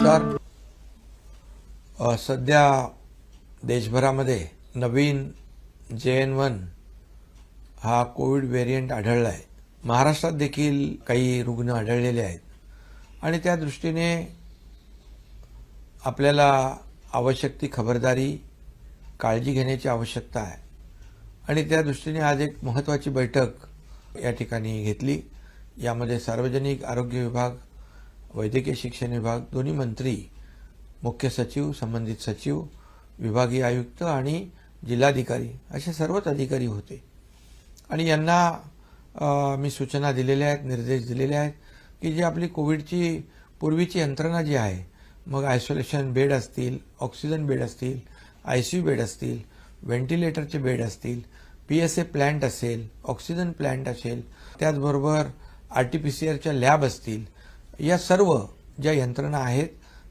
नमस्कार. सध्या देशभरामध्ये नवीन JN1 हा कोविड व्हेरियंट आढळला आहे. महाराष्ट्रात देखील काही रुग्ण आढळलेले आहेत आणि त्या दृष्टीने आपल्याला आवश्यक ती खबरदारी काळजी घेण्याची आवश्यकता आहे आणि त्या दृष्टीने आज एक महत्त्वाची बैठक या ठिकाणी घेतली. यामध्ये सार्वजनिक आरोग्य विभाग, वैद्यकीय शिक्षण विभाग, दोन्ही मंत्री, मुख्य सचिव, संबंधित सचिव, विभागीय आयुक्त आणि जिल्हाधिकारी असे सर्वच अधिकारी होते आणि यांना मी सूचना दिलेल्या आहेत, निर्देश दिलेले आहेत की जी आपली कोविडची पूर्वीची यंत्रणा जी आहे, मग आयसोलेशन बेड असतील, ऑक्सिजन बेड असतील, ICU बेड असतील, व्हेंटिलेटरचे बेड असतील, PSA प्लांट असेल, ऑक्सिजन प्लांट असेल, त्याचबरोबर RT-PCR लॅब असतील, या सर्व ज्या यंत्रणा आहेत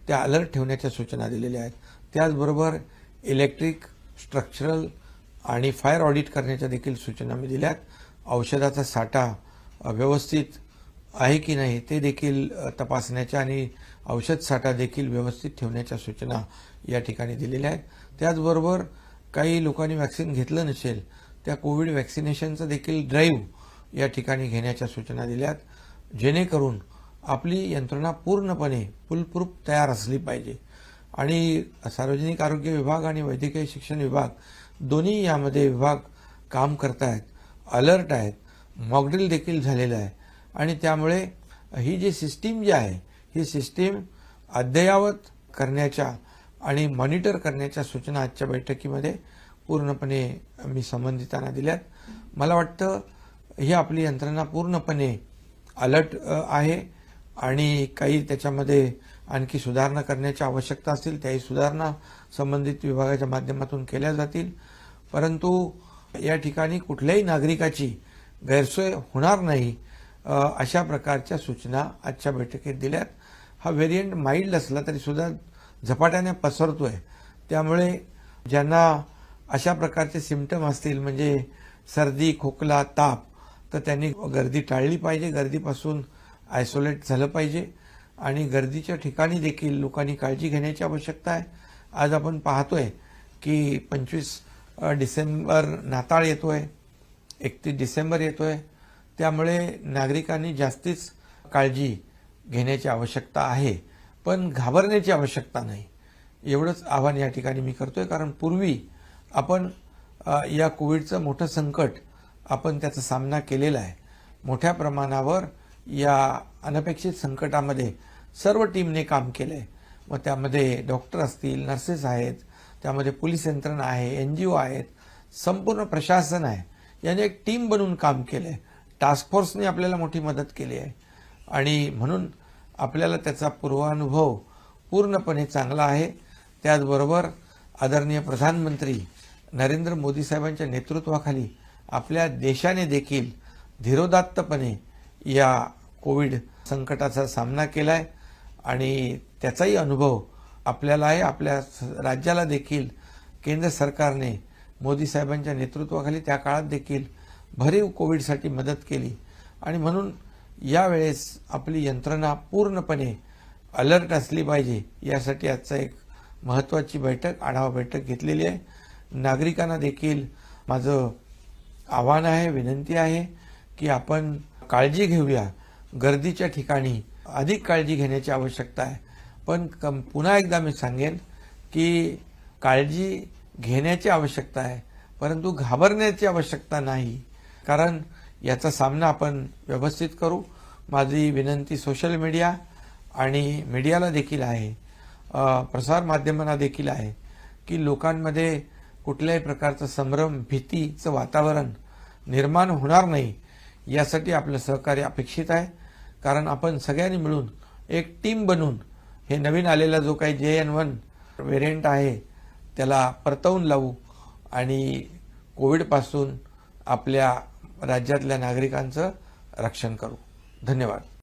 त्या अलर्ट ठेवण्याच्या सूचना दिलेल्या आहेत. त्याचबरोबर इलेक्ट्रिक, स्ट्रक्चरल आणि फायर ऑडिट करण्याच्या देखील सूचना मी दिल्यात. औषधाचा साठा व्यवस्थित आहे की नाही ते देखील तपासण्याच्या आणि औषध साठा देखील व्यवस्थित ठेवण्याच्या सूचना या ठिकाणी दिलेल्या आहेत. त्याचबरोबर काही लोकांनी वॅक्सिन घेतलं नसेल त्या कोविड वॅक्सिनेशनचं देखील ड्राईव्ह या ठिकाणी घेण्याच्या सूचना दिल्यात, जेणेकरून आपली यंत्रणा पूर्णपणे फुलप्रूफ तयार असली पाहिजे. आणि सार्वजनिक आरोग्य विभाग आणि वैद्यकीय शिक्षण विभाग दोन्ही यामध्ये विभाग काम करत आहेत, अलर्ट आहेत, मॉकड्रिल देखील झालेलं आहे आणि त्यामुळे ही जी सिस्टीम जी आहे ही सिस्टीम अद्ययावत करण्याच्या आणि मॉनिटर करण्याच्या सूचना आजच्या बैठकीमध्ये पूर्णपणे मी संबंधितांना दिल्यात. मला वाटतं ही आपली यंत्रणा पूर्णपणे अलर्ट आहे आणि काही त्याच्यामध्ये आणखी सुधारणा करण्याची आवश्यकता असतील त्याही सुधारणा संबंधित विभागाच्या माध्यमातून केल्या जातील. परंतु या ठिकाणी कुठल्याही नागरिकाची गैरसोय होणार नाही अशा प्रकारच्या सूचना आजच्या बैठकीत दिल्यात. हा व्हेरियंट माइल्ड असला तरी सुद्धा झपाट्याने पसरतोय, त्यामुळे ज्यांना अशा प्रकारचे सिम्पटम असतील म्हणजे सर्दी, खोकला, ताप, तर त्यांनी गर्दी टाळली पाहिजे, गर्दीपासून आयसोलेट झालं पाहिजे आणि गर्दीच्या ठिकाणी देखील लोकांनी काळजी घेण्याची आवश्यकता आहे. आज आपण पाहतोय की 25 डिसेंबर नाताळ येतोय, 31 डिसेंबर येतोय, त्यामुळे नागरिकांनी जास्तीच काळजी घेण्याची आवश्यकता आहे, पण घाबरण्याची आवश्यकता नाही, एवढंच आवाहन या ठिकाणी मी करतोय. कारण पूर्वी आपण या कोविडचं मोठं संकट आपण त्याचा सामना केलेला आहे. मोठ्या प्रमाणावर या अनपेक्षित संकटामध्ये सर्व टीमने काम केलं आहे. मग त्यामध्ये डॉक्टर असतील, नर्सेस आहेत, त्यामध्ये पोलीस यंत्रणा आहे, NGO आहेत, संपूर्ण प्रशासन आहे, याने एक टीम बनवून काम केलं आहे. टास्क फोर्सने आपल्याला मोठी मदत केली आहे आणि म्हणून आपल्याला त्याचा पूर्वानुभव पूर्णपणे चांगला आहे. त्याचबरोबर आदरणीय प्रधानमंत्री नरेंद्र मोदी साहेबांच्या नेतृत्वाखाली आपल्या देशाने देखील धीरोदात्तपणे या कोविड संकटाचा सामना केला आहे आणि त्याचाही अनुभव आपल्याला आहे. आपल्या राज्याला देखील केंद्र सरकारने मोदी साहेबांच्या नेतृत्वाखाली त्या काळात देखील भरीव कोविडसाठी मदत केली आणि म्हणून यावेळेस आपली यंत्रणा पूर्णपणे अलर्ट असली पाहिजे, यासाठी आजचा एक महत्त्वाची बैठक, आढावा बैठक घेतलेली आहे. नागरिकांना देखील माझं आव्हान आहे, विनंती आहे की आपण काळजी घेऊया. गर्दीच्या ठिकाणी अधिक काळजी घेण्याची आवश्यकता आहे, पण पुन्हा एकदा मी सांगेन की काळजी घेण्याची आवश्यकता आहे, परंतु घाबरण्याची आवश्यकता नाही. कारण याचा सामना आपण व्यवस्थित करू. माझी विनंती सोशल मीडिया आणि मीडियाला देखील आहे, प्रसार माध्यमांना देखील आहे की लोकांमध्ये कुठल्याही प्रकारचं संभ्रम, भीतीचं वातावरण निर्माण होणार नाही, यासाठी आपलं सहकार्य अपेक्षित आहे. कारण आपण सगळ्यांनी मिळून एक टीम बनून हे नवीन आलेला जो काही JN1 व्हेरियंट आहे त्याला परतवून लावू आणि कोविडपासून आपल्या राज्यातल्या नागरिकांचं रक्षण करू. धन्यवाद.